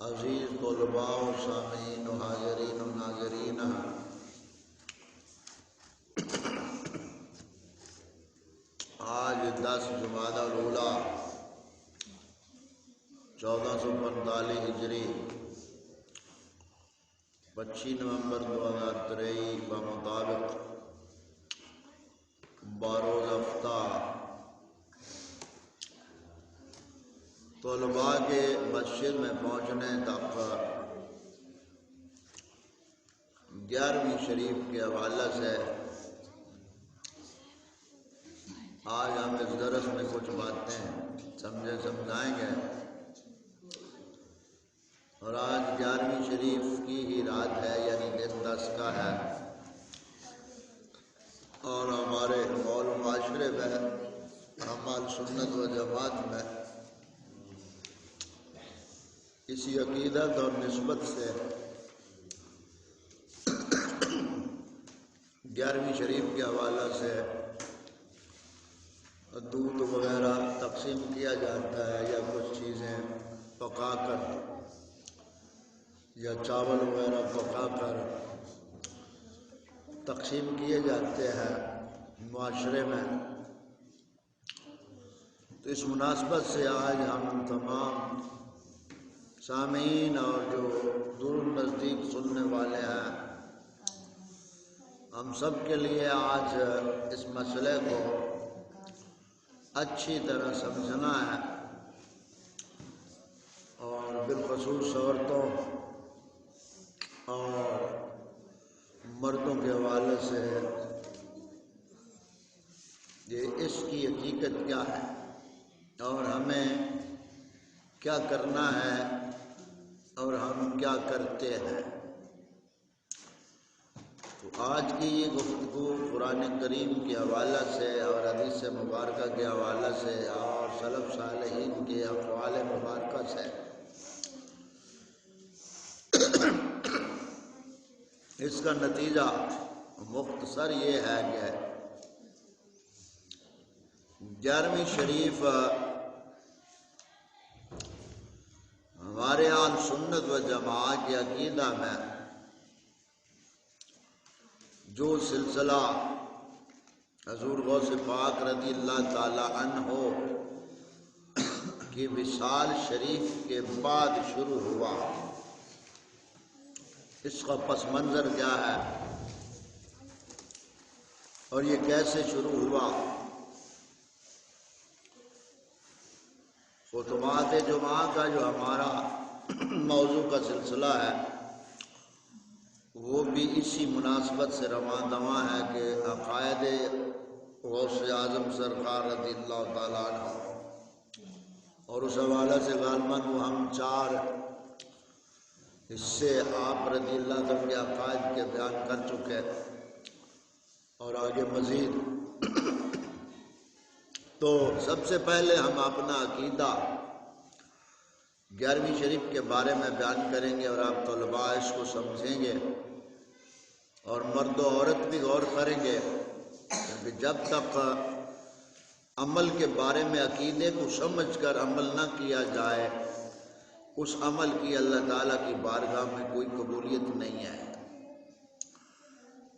عزیز طلباء و سامعین و حاضرین و ناظرین، آج 10 جمادی الاولیٰ 1445 ہجری 25 نومبر 2023 بمطابق باروز ہفتہ طلباء کے مسجد میں پہنچنے تک 11ویں شریف کے حوالے سے آج ہم اس درس میں کچھ باتیں سمجھائیں گے، اور آج 11ویں شریف کی ہی رات ہے، یعنی دن 10 کا ہے، اور ہمارے مول و معاشرے میں اعمال سنت و جماعت میں اسی عقیدت اور نسبت سے 11ویں شریف کے حوالے سے دودھ وغیرہ تقسیم کیا جاتا ہے، یا کچھ چیزیں پکا کر یا چاول وغیرہ پکا کر تقسیم کیے جاتے ہیں معاشرے میں۔ تو اس مناسبت سے آج ہم تمام سامعین اور جو دور نزدیک سننے والے ہیں، ہم سب کے لیے آج اس مسئلے کو اچھی طرح سمجھنا ہے، اور بالخصوص عورتوں اور مردوں کے حوالے سے یہ اس کی حقیقت کیا ہے اور ہمیں کیا کرنا ہے اور ہم کیا کرتے ہیں۔ تو آج کی یہ گفتگو قرآن کریم کے حوالے سے اور حدیث مبارکہ کے حوالے سے اور سلف صالحین کے اقوال مبارکہ سے اس کا نتیجہ مختصر یہ ہے کہ 11ویں شریف ہمارے اہل سنت و جماعت کے عقیدہ میں جو سلسلہ حضور غوث پاک رضی اللہ تعالی عنہ کی وصال شریف کے بعد شروع ہوا، اس کا پس منظر کیا ہے اور یہ کیسے شروع ہوا۔ خطبات جمعہ کا جو ہمارا موضوع کا سلسلہ ہے وہ بھی اسی مناسبت سے رواں دواں ہے کہ عقائد غوث اعظم سرکار رضی اللہ تعالیٰ عنہ، اور اس حوالے سے غالباً وہ ہم 4 حصے آپ رضی اللہ عنہ کے عقائد کے بیان کر چکے، اور آگے مزید۔ تو سب سے پہلے ہم اپنا عقیدہ 11ویں شریف کے بارے میں بیان کریں گے، اور آپ طلباء اس کو سمجھیں گے، اور مرد و عورت بھی غور کریں گے، کیونکہ جب تک عمل کے بارے میں عقیدے کو سمجھ کر عمل نہ کیا جائے، اس عمل کی اللہ تعالیٰ کی بارگاہ میں کوئی قبولیت نہیں ہے۔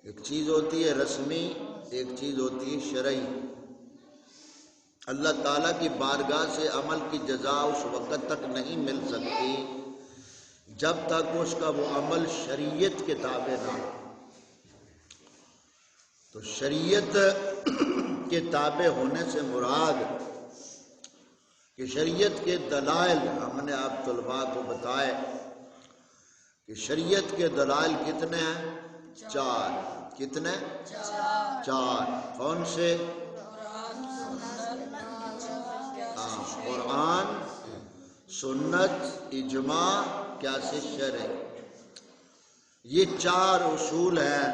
ایک چیز ہوتی ہے رسمی، ایک چیز ہوتی ہے شرعی۔ اللہ تعالیٰ کی بارگاہ سے عمل کی جزا اس وقت تک نہیں مل سکتی جب تک اس کا وہ عمل شریعت کے تابع نہ ہو۔ تو شریعت کے تابع ہونے سے مراد کہ شریعت کے دلائل، ہم نے آپ طلباء کو بتائے کہ شریعت کے دلائل کتنے ہیں؟ 4۔ کتنے؟ 4۔ کون سے؟ قرآن، سنت، اجماع، قیاس شرعی۔ یہ 4 اصول ہیں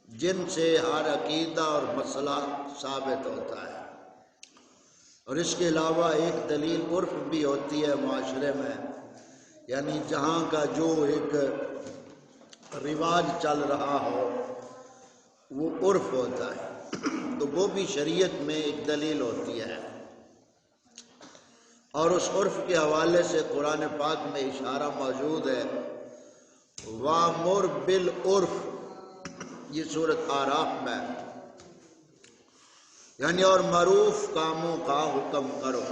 جن سے ہر عقیدہ اور مسئلہ ثابت ہوتا ہے، اور اس کے علاوہ ایک دلیل عرف بھی ہوتی ہے معاشرے میں، یعنی جہاں کا جو ایک رواج چل رہا ہو وہ عرف ہوتا ہے، تو وہ بھی شریعت میں ایک دلیل ہوتی ہے۔ اور اس عرف کے حوالے سے قرآن پاک میں اشارہ موجود ہے، وَأْمُرْ بِالْعُرْفِ، یہ سورۃ اعراف میں، یعنی اور معروف کاموں کا حکم کرو.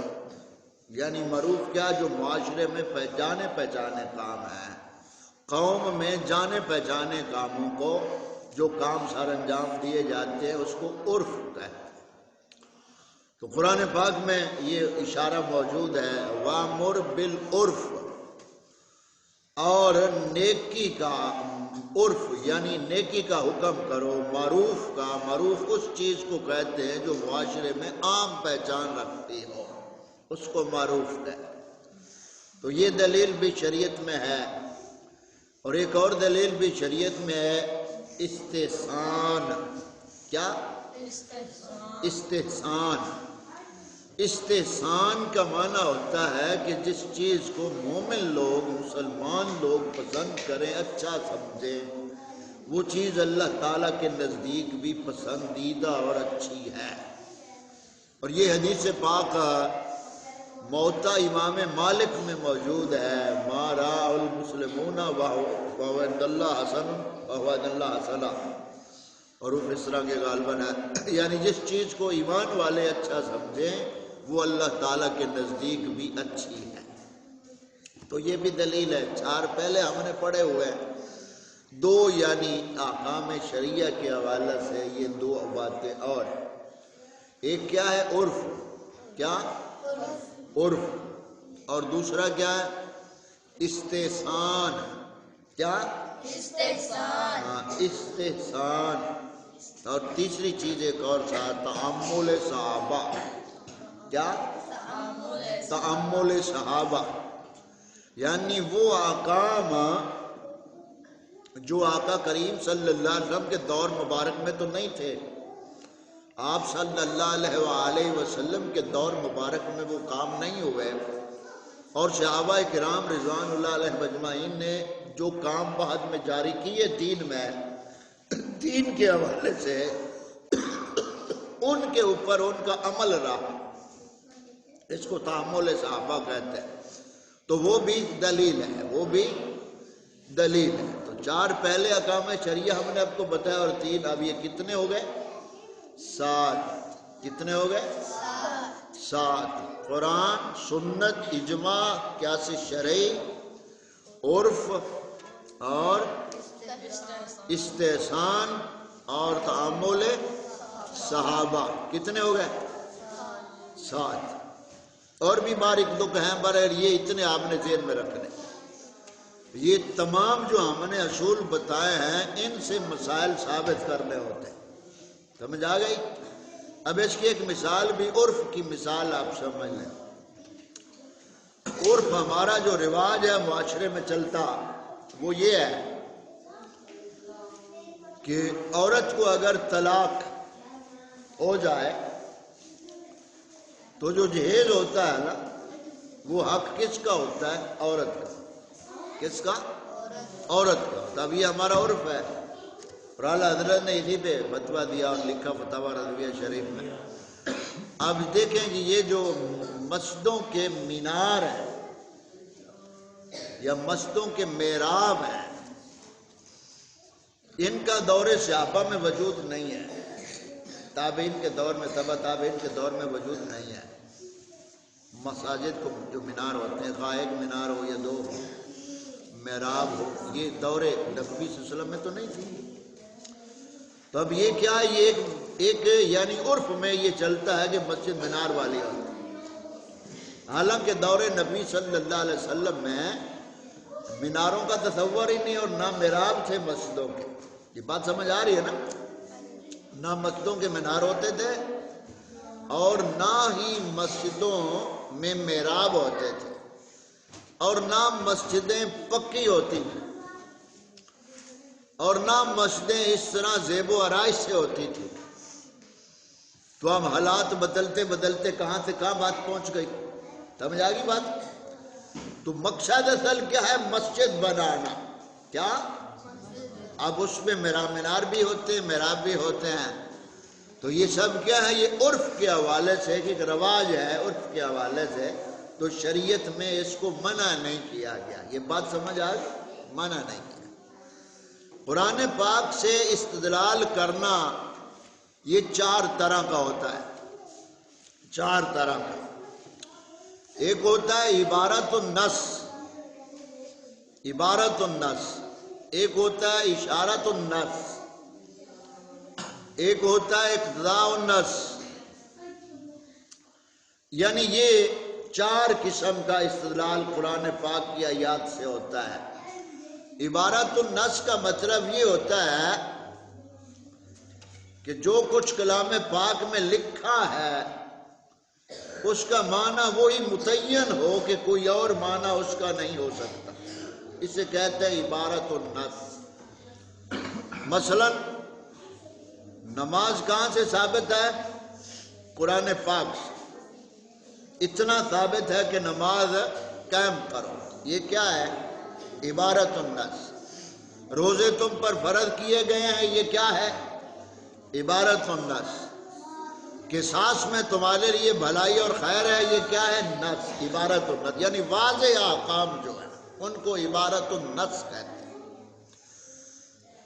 یعنی معروف کیا؟ جو معاشرے میں جانے پہچانے کام ہیں، قوم میں جانے پہچانے کاموں کو، جو کام سر انجام دیے جاتے ہیں اس کو عرف کہتے ہیں. تو قرآن پاک میں یہ اشارہ موجود ہے، وَأْمُرْ بِالْعُرْفِ، اور نیکی کا عرف یعنی نیکی کا حکم کرو. معروف کا، معروف اس چیز کو کہتے ہیں جو معاشرے میں عام پہچان رکھتی ہو، اس کو معروف کہتے ہیں. تو یہ دلیل بھی شریعت میں ہے. اور ایک اور دلیل بھی شریعت میں ہے، استحسان. کیا؟ استحسان. استحسان کا معنی ہوتا ہے کہ جس چیز کو مومن لوگ، مسلمان لوگ پسند کریں، اچھا سمجھیں، وہ چیز اللہ تعالیٰ کے نزدیک بھی پسندیدہ اور اچھی ہے. اور یہ حدیث پاک موطا امام مالک میں موجود ہے، ما راء المسلمون وهو عند الله حسن وهو عند الله حسن، اور وہ اس طرح کے غالباً ہے، یعنی جس چیز کو ایمان والے اچھا سمجھیں وہ اللہ تعالیٰ کے نزدیک بھی اچھی ہے. تو یہ بھی دلیل ہے. 4 پہلے ہم نے پڑھے ہوئے ہیں. 2 یعنی احکام شریعہ کے حوالے سے یہ 2 باتیں. اور ایک کیا ہے؟ عرف. کیا؟ عرف. اور دوسرا کیا ہے؟ استحسان. کیا؟ استحسان. ہاں، استحسان. اور تیسری چیز ایک اور تھا، تحمل صحابہ. کیا؟ تحمل صحابہ، یعنی وہ احکام جو آقا کریم صلی اللہ علیہ وسلم کے دور مبارک میں تو نہیں تھے. آپ صلی اللہ علیہ وآلہ وسلم کے دور مبارک میں وہ کام نہیں ہوئے، اور صحابہ کرام رضوان اللہ علیہ مجمعین نے جو کام بعد میں جاری کیے دین میں، دین کے حوالے سے ان کے اوپر ان کا عمل رہا، اس کو تحمل صحابہ کہتے ہیں. تو وہ بھی دلیل ہے، وہ بھی دلیل ہے. تو 4 پہلے احکام شریعہ ہم نے آپ کو بتایا، اور 3 اب یہ کتنے ہو گئے؟ 7. کتنے ہو گئے؟ 7. قرآن، سنت، اجماع، قیاس شرعی، عرف، اور استحسان، اور تحمل صحابہ. کتنے ہو گئے؟ 7. اور بھی باریک دکھ ہیں، برحال یہ اتنے آپ نے ذہن میں رکھنے. یہ تمام جو ہم نے اصول بتائے ہیں ان سے مسائل ثابت کرنے ہوتے ہیں. سمجھ آ گئی؟ اب اس کی ایک مثال بھی، عرف کی مثال آپ سمجھ لیں. عرف ہمارا جو رواج ہے معاشرے میں چلتا، وہ یہ ہے کہ عورت کو اگر طلاق ہو جائے تو جو جہیز ہوتا ہے نا، وہ حق کس کا ہوتا ہے؟ عورت کا. کس کا؟ عورت کا. تب یہ ہمارا عرف ہے، اور اعلیٰ حضرت نے اسی پہ فتویٰ دیا اور لکھا فتاوی رضویہ شریف میں. اب دیکھیں کہ یہ جو مسجدوں کے مینار ہیں یا مسجدوں کے محراب ہیں، ان کا دور صحابہ میں وجود نہیں ہے. تابعین کے دور میں، تبع تابعین کے دور میں وجود نہیں ہے. مساجد کو جو مینار ہوتے ہیں، خواہ ایک مینار ہو یا 2 محراب ہو، یہ دور نبوی صلی اللہ علیہ وسلم میں تو نہیں تھی. تو اب یہ کیا ہے؟ یہ ایک یعنی عرف میں یہ چلتا ہے کہ مسجد مینار والی ہوتی ہے. حالانکہ دور نبی صلی اللہ علیہ وسلم میں میناروں کا تصور ہی نہیں، اور نہ محراب تھے مسجدوں کے. یہ بات سمجھ آ رہی ہے نا؟ نہ مسجدوں کے مینار ہوتے تھے، اور نہ ہی مسجدوں میں محراب ہوتے تھے، اور نہ مسجدیں پکی ہوتی تھیں، اور نہ مسجدیں اس طرح زیب و آرائش سے ہوتی تھی. تو اب حالات بدلتے بدلتے کہاں سے کہاں بات پہنچ گئی. سمجھ آ گئی بات؟ تو مقصد اصل کیا ہے؟ مسجد بنانا. کیا؟ اب اس میں مینار بھی ہوتے ہیں، محراب بھی ہوتے ہیں. تو یہ سب کیا ہے؟ یہ عرف کے حوالے سے ایک رواج ہے، عرف کے حوالے سے تو شریعت میں اس کو منع نہیں کیا گیا. یہ بات سمجھ آ گئی؟ منع نہیں کیا. قرآن پاک سے استدلال کرنا یہ 4 طرح کا ہوتا ہے. 4 طرح کا. ایک ہوتا ہے عبارت النص، عبارت النص. ایک ہوتا ہے اشارت النص. ایک ہوتا ہے اقتضاء النص. یعنی یہ 4 قسم کا استدلال قرآن پاک کی آیات سے ہوتا ہے. عبارت النص کا مطلب یہ ہوتا ہے کہ جو کچھ کلام پاک میں لکھا ہے اس کا معنی وہی متعین ہو کہ کوئی اور معنی اس کا نہیں ہو سکتا. اسے کہتے ہیں عبارت النص. مثلا نماز کہاں سے ثابت ہے؟ قرآن پاک سے. اتنا ثابت ہے کہ نماز قائم کرو. یہ کیا ہے؟ عبارت النص. روزے تم پر فرض کیے گئے ہیں، یہ کیا ہے؟ عبارت النص. قصاص میں تمہارے لیے بھلائی اور خیر ہے، یہ کیا ہے؟ نص. عبارت النص. یعنی واضح احکام جو ہے ان کو عبارت النص کہتے ہیں.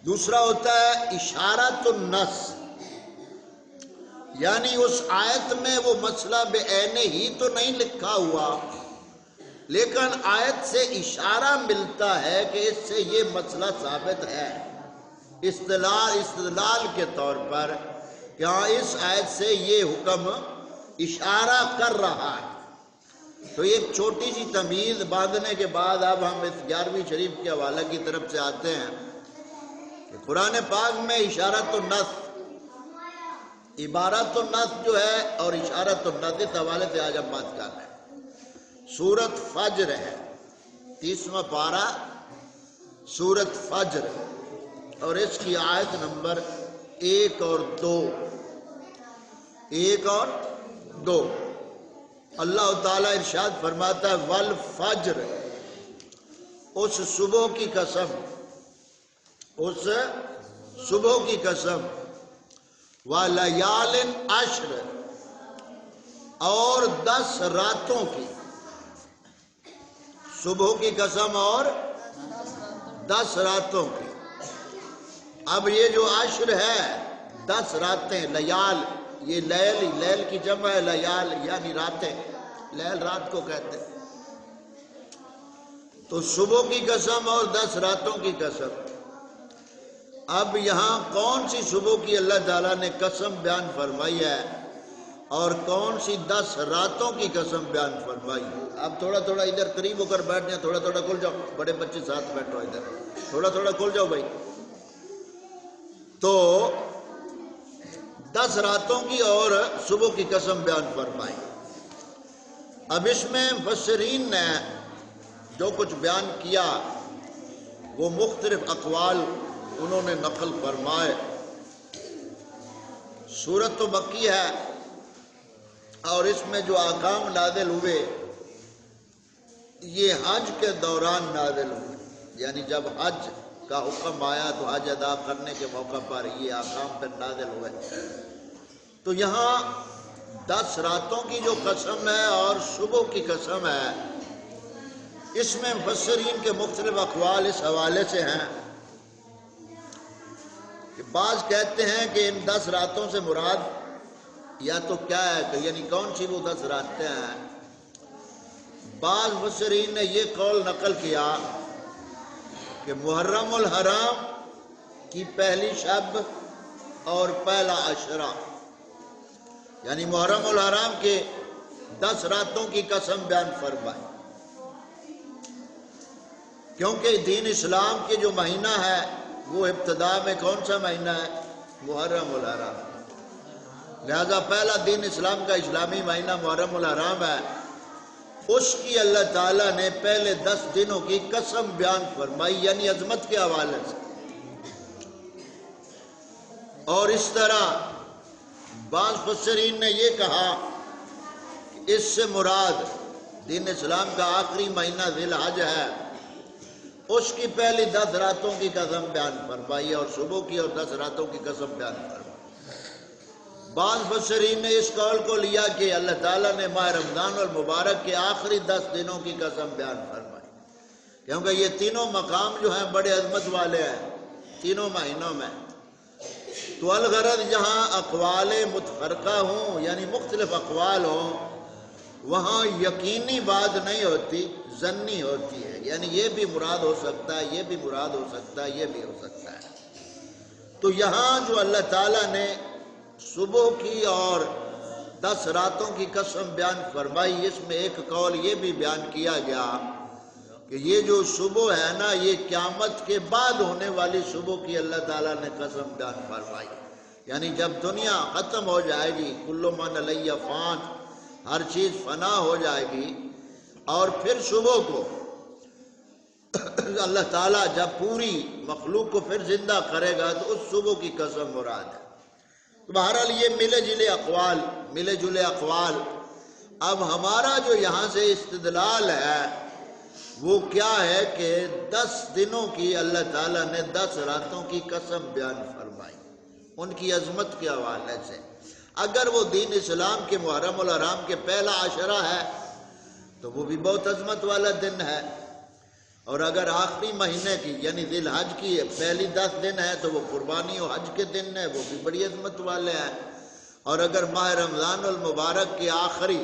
دوسرا ہوتا ہے اشارت النص. یعنی اس آیت میں وہ مسئلہ بعینہ ہی تو نہیں لکھا ہوا، لیکن آیت سے اشارہ ملتا ہے کہ اس سے یہ مسئلہ ثابت ہے. استدلال کے طور پر کہ ہاں اس آیت سے یہ حکم اشارہ کر رہا ہے. تو یہ چھوٹی سی تمیز باندھنے کے بعد اب ہم اس 11ویں شریف کے حوالے کی طرف سے آتے ہیں کہ قرآن پاک میں اشارت النص، عبارت النص جو ہے اور اشارت النص، اس حوالے سے آج ہم بات کر رہے ہیں. سورت فجر ہے، 30واں پارہ سورت فجر، اور اس کی آیت نمبر 1 اور 2. 1 اور 2 اللہ تعالیٰ ارشاد فرماتا ہے والفجر، اس صبح کی قسم، اس صبح کی قسم، وَلَيَالٍ عَشْرٍ، اور 10 راتوں کی. صبح کی قسم اور 10 راتوں کی. اب یہ جو عشر ہے 10 راتیں، لیال، یہ لیل کی جمع ہے، لیال یعنی راتیں. لیل رات کو کہتے ہیں. تو صبح کی قسم اور 10 راتوں کی قسم. اب یہاں کون سی صبح کی اللہ تعالیٰ نے قسم بیان فرمائی ہے اور کون سی 10 راتوں کی قسم بیان فرمائی؟ اب تھوڑا تھوڑا ادھر قریب ہو کر بیٹھ جائیں، تھوڑا تھوڑا کھل جاؤ. بڑے بچے ساتھ بیٹھو، ادھر تھوڑا تھوڑا کھل جاؤ بھائی. تو 10 راتوں کی اور صبح کی قسم بیان فرمائی. اب اس میں مفسرین نے جو کچھ بیان کیا وہ مختلف اقوال انہوں نے نقل فرمائے. سورت تو مکی ہے اور اس میں جو احکام نازل ہوئے یہ حج کے دوران نازل ہوئے. یعنی جب حج کا حکم آیا تو حج ادا کرنے کے موقع پر یہ احکام پھر نازل ہوئے. تو یہاں 10 راتوں کی جو قسم ہے اور صبح کی قسم ہے، اس میں مفسرین کے مختلف اقوال اس حوالے سے ہیں کہ بعض کہتے ہیں کہ ان 10 راتوں سے مراد یا تو کیا ہے کہ یعنی کون سی وہ 10 راتیں ہیں. بعض مفسرین نے یہ قول نقل کیا کہ محرم الحرام کی پہلی شب اور پہلا عشرہ، یعنی محرم الحرام کے 10 راتوں کی قسم بیان فرمائی. کیونکہ دین اسلام کے جو مہینہ ہے وہ ابتدا میں کون سا مہینہ ہے؟ محرم الحرام. لہذا پہلا دین اسلام کا اسلامی مہینہ محرم الحرام ہے. اس کی اللہ تعالیٰ نے پہلے 10 دنوں کی قسم بیان فرمائی، یعنی عظمت کے حوالے سے. اور اس طرح بعض مفسرین نے یہ کہا کہ اس سے مراد دین اسلام کا آخری مہینہ ذی الحج ہے، اس کی پہلی 10 راتوں کی قسم بیان فرمائی اور صبح کی اور 10 راتوں کی قسم بیان فرمائی. بعض مفسرین نے اس قول کو لیا کہ اللہ تعالیٰ نے ماہ رمضان المبارک کے آخری 10 دنوں کی قسم بیان فرمائی، کیونکہ یہ تینوں مقام جو ہیں بڑے عظمت والے ہیں تینوں مہینوں میں۔ تو الغرض جہاں اقوال متفرقہ ہوں، یعنی مختلف اقوال ہوں، وہاں یقینی بات نہیں ہوتی، ظنی ہوتی ہے، یعنی یہ بھی مراد ہو سکتا ہے، یہ بھی مراد ہو سکتا ہے، یہ بھی ہو سکتا ہے۔ تو یہاں جو اللہ تعالیٰ نے صبح کی اور 10 راتوں کی قسم بیان فرمائی، اس میں ایک قول یہ بھی بیان کیا گیا کہ یہ جو صبح ہے نا، یہ قیامت کے بعد ہونے والی صبح کی اللہ تعالیٰ نے قسم بیان فرمائی، یعنی جب دنیا ختم ہو جائے گی، کل من علیہ فان، ہر چیز فنا ہو جائے گی، اور پھر صبح کو اللہ تعالیٰ جب پوری مخلوق کو پھر زندہ کرے گا تو اس صبح کی قسم مراد ہے۔ تو بہرحال یہ ملے جلے اقوال۔ اب ہمارا جو یہاں سے استدلال ہے وہ کیا ہے کہ 10 دنوں کی اللہ تعالیٰ نے 10 راتوں کی قسم بیان فرمائی ان کی عظمت کے حوالے سے۔ اگر وہ دین اسلام کے محرم الحرام کے پہلا عشرہ ہے تو وہ بھی بہت عظمت والا دن ہے، اور اگر آخری مہینے کی یعنی ذی الحج کی پہلی 10 دن ہے تو وہ قربانی و حج کے دن ہے، وہ بھی بڑی عظمت والے ہیں، اور اگر ماہ رمضان المبارک کے آخری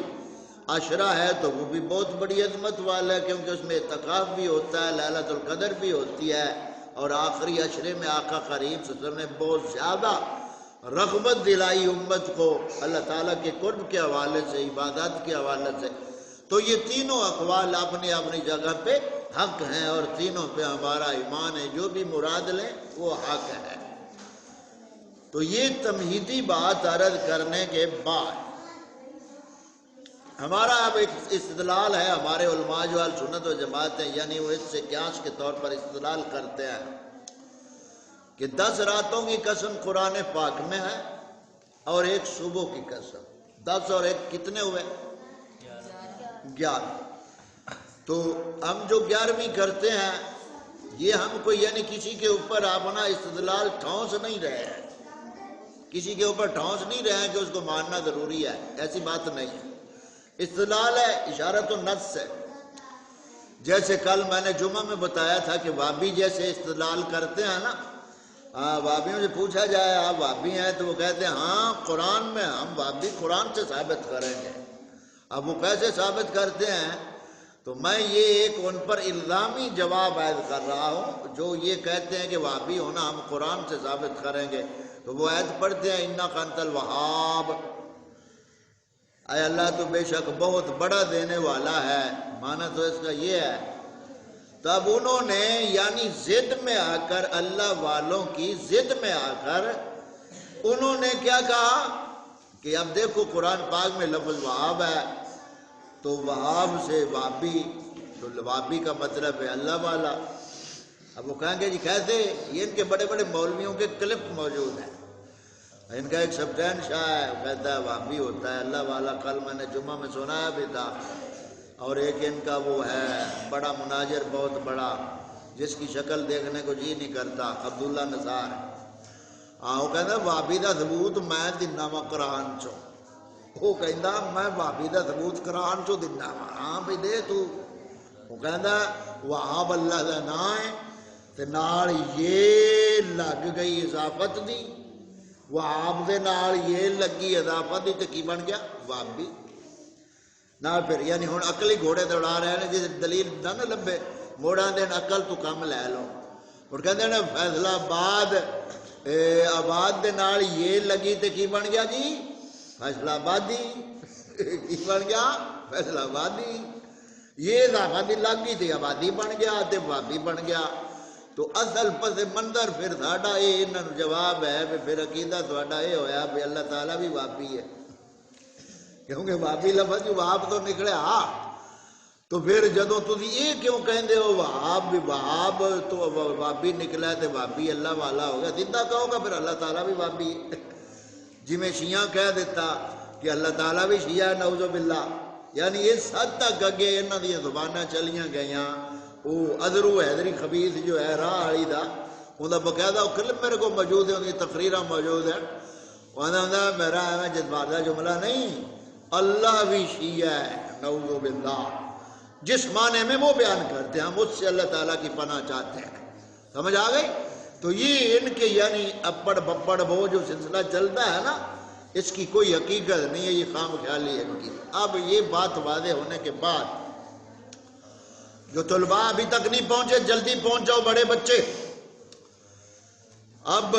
عشرہ ہے تو وہ بھی بہت بڑی عظمت والا ہے، کیونکہ اس میں اعتکاف بھی ہوتا ہے، لیلۃ القدر بھی ہوتی ہے، اور آخری عشرے میں آقا کریم صلی اللہ علیہ وسلم نے بہت زیادہ رغبت دلائی امت کو اللہ تعالیٰ کے قرب کے حوالے سے، عبادات کے حوالے سے۔ تو یہ تینوں اقوال اپنی اپنی جگہ پہ حق ہیں، اور تینوں پہ ہمارا ایمان ہے، جو بھی مراد لیں وہ حق ہے۔ تو یہ تمہیدی بات عرض کرنے کے بعد ہمارا اب ایک استدلال ہے، ہمارے علماء جو اہل سنت و جماعت ہیں، یعنی وہ اس سے قیاس کے طور پر استدلال کرتے ہیں کہ 10 راتوں کی قسم قرآن پاک میں ہے اور ایک صبح کی قسم، 10 اور ایک کتنے ہوئے؟ 11۔ تو ہم جو 11ویں کرتے ہیں یہ ہم کو یعنی کسی کے اوپر اپنا استدلال ٹھونس نہیں رہے ہیں، کسی کے اوپر ٹھونس نہیں رہے ہیں کہ اس کو ماننا ضروری ہے، ایسی بات نہیں ہے۔ استدلال ہے، اشارت النص ہے۔ جیسے کل میں نے جمعہ میں بتایا تھا کہ وابی جیسے استدلال کرتے ہیں نا، وابیوں سے پوچھا جائے آپ وابی ہیں تو وہ کہتے ہیں ہاں قرآن میں، ہم وابی قرآن سے ثابت کریں گے۔ اب وہ کیسے ثابت کرتے ہیں؟ تو میں یہ ایک ان پر الزامی جواب عائد کر رہا ہوں، جو یہ کہتے ہیں کہ وہابی ہونا ہم قرآن سے ثابت کریں گے، تو وہ عائد پڑھتے ہیں انک انت الوہاب، اے اللہ تو بے شک بہت بڑا دینے والا ہے، معنی تو اس کا یہ ہے۔ تب انہوں نے یعنی ضد میں آ کر، اللہ والوں کی ضد میں آ کر انہوں نے کیا کہا کہ اب دیکھو قرآن پاک میں لفظ وہاب ہے، تو وہاب سے وابی، تو وابی کا مطلب ہے اللہ والا۔ اب وہ کہیں گے جی کیسے؟ یہ ان کے بڑے بڑے مولویوں کے کلپ موجود ہیں، ان کا ایک سبٹین شاہ ہے، وہ کہتا ہے وابی ہوتا ہے اللہ والا، کل میں نے جمعہ میں سنایا بھی تھا۔ اور ایک ان کا وہ ہے بڑا مناظر، بہت بڑا، جس کی شکل دیکھنے کو جی نہیں کرتا، عبداللہ نثار، وہ کہتا ہے وابی دا ثبوت میں دینا وا قرآن چوں، وہ کہندا میں وابی دا ثبوت قرآن چوں دینا وا، ہاں بھئی دے تو۔ وہ کہندا وہاب اللہ دا نام ہے تے نال یہ لگ گئی اضافت دی، وہاب دے نال یہ لگی اضافت دی تے کی بن گیا؟ وابی۔ نہ پھر یعنی ہن عقلی گھوڑے دوڑا رہے ہیں، جس دلیل نہ لبے موڑاں دین عقل تو کم لے لو۔ اور کہندے نے فیصلہ آباد، آباد دے نال یہ لگی تے کی بن گیا جی؟ فیصلہ آبادی۔ کی بن گیا؟ فیصلہ آبادی۔ یہ اضافہ لگ گئی تے آبادی بن گیا تے وابی بن گیا۔ تو اصل پس منظر پھر ساڈا یہ انہاں نوں جواب ہے کہ پھر عقیدہ تہاڈا یہ ہویا کہ اللہ تعالیٰ بھی وابی ہے، کیونکہ وابی لفظ وہاب تو نکلیا۔ تو پھر جدوں تسی یہ کیوں کہندے ہو وہاب، وہاب تو وابی نکلا تے وابی اللہ والا ہو گیا، سیدھا کہو گا پھر اللہ تعالیٰ بھی وابی ہے، جی میں شیعہ کہہ دیتا کہ اللہ تعالیٰ بھی شیعہ ہے نعوذ باللہ۔ یعنی اس حد تک اگے انہاں دی زباناں چلیاں گئیاں۔ وہ ادرو حیدری خبیث جو ہے راہ والی دا، انہاں باقاعدہ کلپ میرے کو موجود ہے، ان کی تقریراں موجود ہیں۔ میرا جذبات کا جملہ نہیں، اللہ بھی شیعہ ہے، نعوذ باللہ، جس معنی میں وہ بیان کرتے ہیں ہم اس سے اللہ تعالیٰ کی پناہ چاہتے ہیں۔ سمجھ آ گئی؟ تو یہ ان کے یعنی اپڑ بپڑ وہ جو سلسلہ چلتا ہے نا، اس کی کوئی حقیقت نہیں ہے، یہ خام خیالی ہے ان کی۔ اب یہ بات واضح ہونے کے بعد جو طلباء ابھی تک نہیں پہنچے جلدی پہنچ جاؤ بڑے بچے۔ اب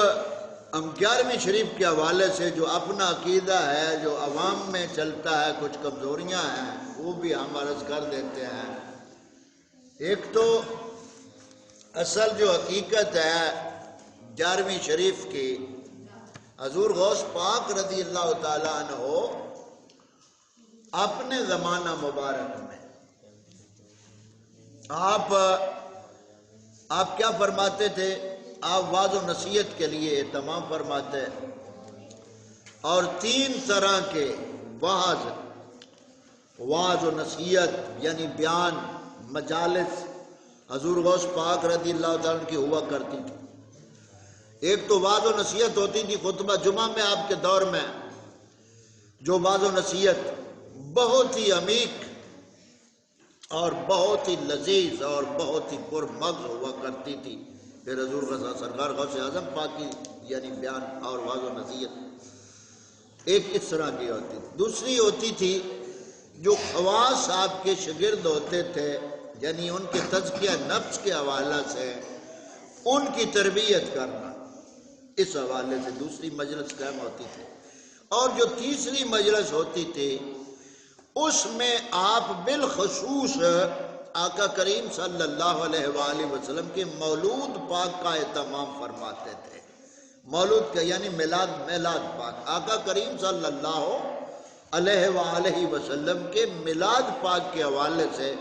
ہم 11ویں شریف کے حوالے سے جو اپنا عقیدہ ہے جو عوام میں چلتا ہے، کچھ کمزوریاں ہیں وہ بھی ہم عرض کر دیتے ہیں۔ ایک تو اصل جو حقیقت ہے 11ویں شریف کی، حضور غوث پاک رضی اللہ تعالیٰ عنہ اپنے زمانہ مبارک میں آپ کیا فرماتے تھے؟ آپ وعظ و نصیحت کے لیے اہتمام فرماتے اور 3 طرح کے وعظ و نصیحت یعنی بیان مجالس حضور غوث پاک رضی اللہ تعالیٰ کی ہوا کرتی تھی۔ ایک تو وعظ و نصیحت ہوتی تھی خطبہ جمعہ میں، آپ کے دور میں جو وعظ و نصیحت بہت ہی عمیق اور بہت ہی لذیذ اور بہت ہی پرمغز ہوا کرتی تھی۔ پھر حضور کا سرکار غوث اعظم پاک کی یعنی بیان اور وعظ و نصیحت ایک اس طرح کی ہوتی تھی۔ دوسری ہوتی تھی جو خواص آپ کے شاگرد ہوتے تھے، یعنی ان کے تزکیہ نفس کے حوالے سے ان کی تربیت کرنا، اس حوالے سے دوسری مجلس قائم ہوتی تھی۔ اور جو تیسری مجلس ہوتی تھی اس میں آپ بالخصوص آقا کریم صلی اللہ علیہ وآلہ وسلم کے مولود پاک کا اہتمام فرماتے تھے۔ مولود کا یعنی میلاد پاک، آقا کریم صلی اللہ علیہ وآلہ وسلم کے میلاد پاک کے حوالے سے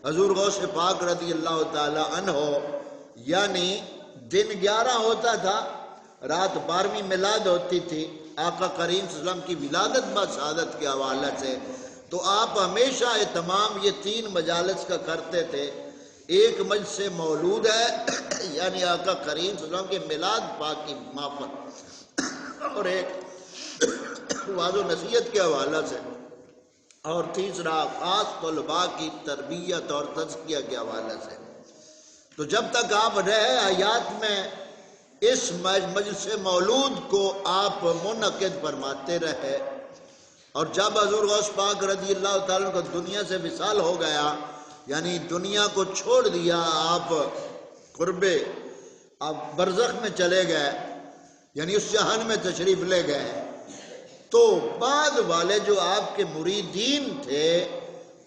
حضور غوث پاک رضی اللہ تعالی عنہ یعنی دن 11 ہوتا تھا، رات 12ویں میلاد ہوتی تھی آقا کریم صلی اللہ علیہ وسلم کی ولادت بسعادت کے حوالے سے، تو آپ ہمیشہ اہتمام یہ 3 مجالس کا کرتے تھے۔ ایک مجلس مولود ہے یعنی آقا کریم صلی اللہ علیہ وسلم کے میلاد پاک کی محفل، اور ایک وعظ و نصیحت کے حوالے سے، اور تیسرا خاص طلباء کی تربیت اور تزکیہ کے حوالے سے۔ تو جب تک آپ رہے حیات میں اس مجلس مولود کو آپ منعقد فرماتے رہے، اور جب حضور غوث پاک رضی اللہ تعالیٰ کو دنیا سے وصال ہو گیا، یعنی دنیا کو چھوڑ دیا، آپ قربے آپ برزخ میں چلے گئے، یعنی اس جہان میں تشریف لے گئے، تو بعد والے جو آپ کے مریدین تھے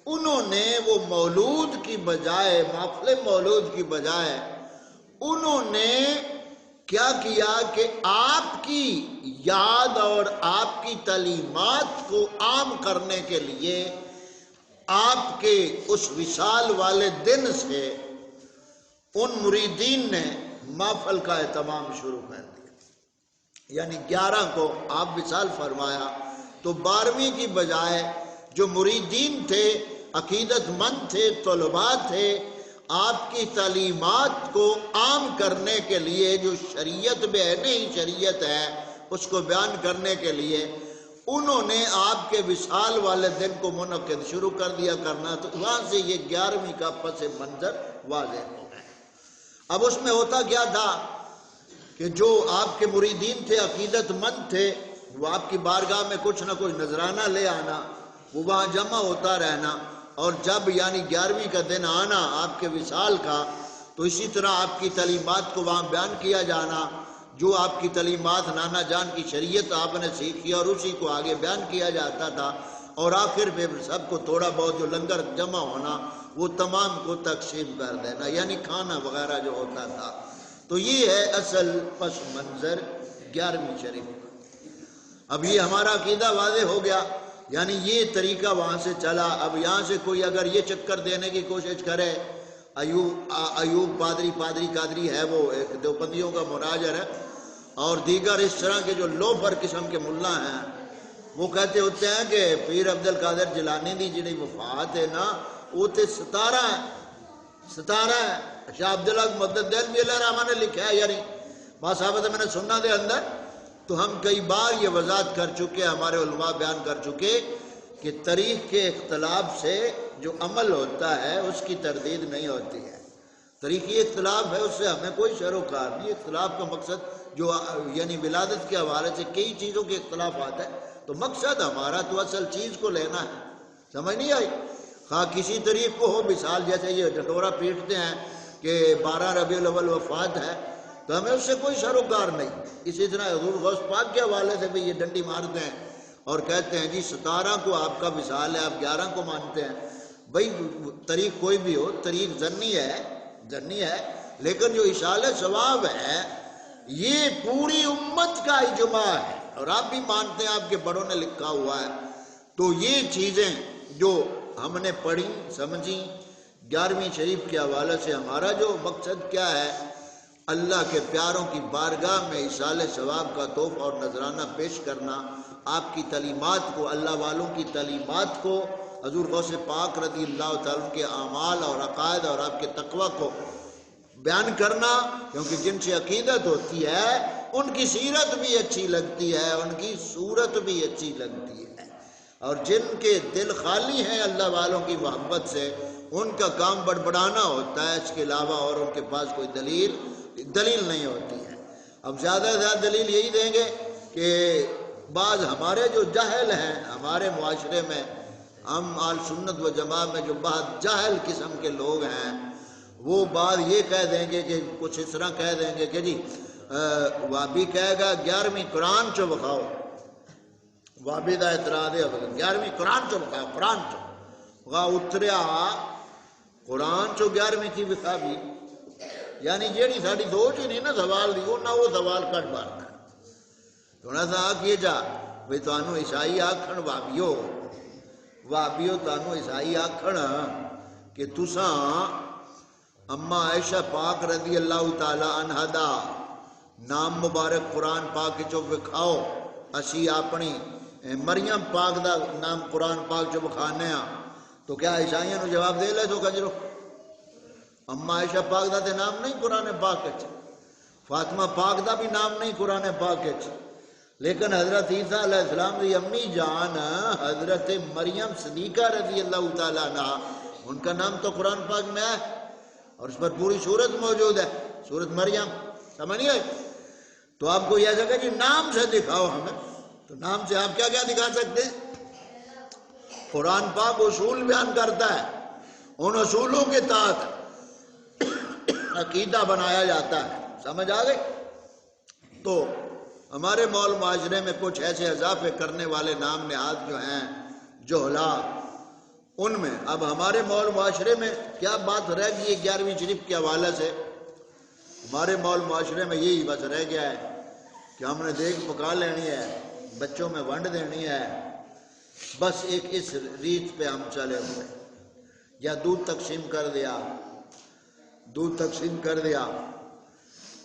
انہوں نے وہ مولود کی بجائے، محفل مولود کی بجائے انہوں نے کیا کیا کہ آپ کی یاد اور آپ کی تعلیمات کو عام کرنے کے لیے آپ کے اس وصال والے دن سے ان مریدین نے محفل کا اہتمام شروع کر دیا۔ یعنی 11 کو آپ وصال فرمایا تو 12ویں کی بجائے جو مریدین تھے، عقیدت مند تھے، طلباء تھے، آپ کی تعلیمات کو عام کرنے کے لیے جو شریعت بے نہیں شریعت ہے اس کو بیان کرنے کے لیے انہوں نے آپ کے وصال والے دن کو منعقد شروع کر دیا کرنا، تو وہاں سے یہ 11ویں کا پس منظر واضح ہو گیا۔ اب اس میں ہوتا کیا تھا کہ جو آپ کے مریدین تھے، عقیدت مند تھے، وہ آپ کی بارگاہ میں کچھ نہ کچھ نذرانہ لے آنا، وہ وہاں جمع ہوتا رہنا، اور جب یعنی 11ویں کا دن آنا آپ کے وصال کا، تو اسی طرح آپ کی تعلیمات کو وہاں بیان کیا جانا، جو آپ کی تعلیمات نانا جان کی شریعت آپ نے سیکھی اور اسی کو آگے بیان کیا جاتا تھا، اور آخر پہ سب کو تھوڑا بہت جو لنگر جمع ہونا وہ تمام کو تقسیم کر دینا، یعنی کھانا وغیرہ جو ہوتا تھا۔ تو یہ ہے اصل پس منظر 11ویں شریف۔ اب یہ ہمارا عقیدہ واضح ہو گیا، یعنی یہ طریقہ وہاں سے چلا۔ اب یہاں سے کوئی اگر یہ چکر دینے کی کوشش کرے، ایوب پادری قادری ہے، وہ ایک دیوبندیوں کا مراجر ہے، اور دیگر اس طرح کے جو لوفر قسم کے ملا ہیں، وہ کہتے ہوتے ہیں کہ پیر عبد القادر جیلانی دی جڑی وفات ہے نا، وہ تے 17 ہے۔ شاہ عبداللہ مدد دین بھی اللہ رحمہ نے لکھا ہے، یعنی صحابت میں نے سننا دے اندر تو ہم کئی بار یہ وضاحت کر چکے، ہمارے علماء بیان کر چکے کہ طریق کے اختلاف سے جو عمل ہوتا ہے اس کی تردید نہیں ہوتی ہے۔ طریقی اختلاف ہے، اس سے ہمیں کوئی شر و کار نہیں۔ اختلاف کا مقصد جو یعنی ولادت کے حوالے سے کئی چیزوں کے اختلافات ہے، تو مقصد ہمارا تو اصل چیز کو لینا ہے۔ سمجھ نہیں آئی؟ ہاں کسی طریق کو ہو، مثال جیسے یہ ڈٹورا پیٹتے ہیں کہ 12 ربیع الاول وفات ہے، تو ہمیں اس سے کوئی شر و کار نہیں۔ اسی طرح حضور غوث پاک کے حوالے سے بھی یہ ڈنڈی مارتے ہیں اور کہتے ہیں جی 17 کو آپ کا وصال ہے، آپ 11 کو مانتے ہیں۔ بھائی طریق کوئی بھی ہو، طریق ظنی ہے، لیکن جو ایصال ثواب ہے یہ پوری امت کا اجماع ہے، اور آپ بھی مانتے ہیں، آپ کے بڑوں نے لکھا ہوا ہے۔ تو یہ چیزیں جو ہم نے پڑھی سمجھی 11ویں شریف کے حوالے سے، ہمارا جو مقصد کیا ہے، اللہ کے پیاروں کی بارگاہ میں ایصال ثواب کا تحفہ اور نذرانہ پیش کرنا، آپ کی تعلیمات کو، اللہ والوں کی تعلیمات کو، حضور غوث پاک رضی اللہ تعالیٰ کے اعمال اور عقائد اور آپ کے تقوی کو بیان کرنا، کیونکہ جن سے عقیدت ہوتی ہے ان کی سیرت بھی اچھی لگتی ہے، ان کی صورت بھی اچھی لگتی ہے، اور جن کے دل خالی ہیں اللہ والوں کی محبت سے ان کا کام بڑبڑانا ہوتا ہے، اس کے علاوہ اور ان کے پاس کوئی دلیل نہیں ہوتی ہے۔ اب زیادہ سے زیادہ دلیل یہی دیں گے کہ بعض ہمارے جو جاہل ہیں ہمارے معاشرے میں، ہم آل سنت و جماعت میں جو بہت جاہل قسم کے لوگ ہیں، وہ بعض یہ کہہ دیں گے کہ کچھ اس طرح کہہ دیں گے کہ جی وابی کہے گا 11ویں قرآن چو بخاؤ، وابی دا اعتراض ہے 11ویں قرآن چو بخاؤ، قرآن چو وہاں اتریا قرآن چو 11ویں کی بخا بھی، یعنی جیڑی ساڑی سوچ ہی نہیں نا سوال دی نہ وہ سوال کٹ مارنا تھوڑا سا آکھیے جا بھئی تانوں عیسائی آکھن وابیو تانوں عیسائی آکھن کہ تساں اما عائشہ پاک رضی اللہ تعالی عنہ دا نام مبارک قرآن پاک چو بکھاؤ، اسی اپنی مریم پاک دا نام قرآن پاک چو بکھانے ہاں، تو کیا عیسائیوں نے جواب دے لے تو کنجرو اما عائشہ پاک دا تے نام نہیں قرآن پاک اچ، فاطمہ پاک دا بھی نام نہیں قرآن پاک اچ، لیکن حضرت عیسیٰ علیہ السلام دی امی جان حضرت مریم صدیقہ رضی اللہ تعالیٰ عنہ، ان کا نام تو قرآن پاک میں ہے اور اس پر پوری سورت موجود ہے، سورت مریم۔ سمجھنی ہے؟ تو آپ کو یہ جگہ کہ نام سے دکھاؤ ہمیں، تو نام سے آپ کیا کیا دکھا سکتے ہیں؟ قرآن پاک اصول بیان کرتا ہے، ان اصولوں کے تحت عقیدہ بنایا جاتا ہے۔ سمجھ آ گئی؟ تو ہمارے مول معاشرے میں کچھ ایسے اضافے کرنے والے نام نہاد جو ہیں جہلا، ان میں اب ہمارے مول معاشرے میں کیا بات رہ گئی ہے 11ویں شریف کے حوالے سے؟ ہمارے مول معاشرے میں یہی بس رہ گیا ہے کہ ہم نے دیکھ پکا لینی ہے، بچوں میں ونڈ دینی ہے، بس ایک اس ریت پہ ہم چلے ہوئے، یا دودھ تقسیم کر دیا،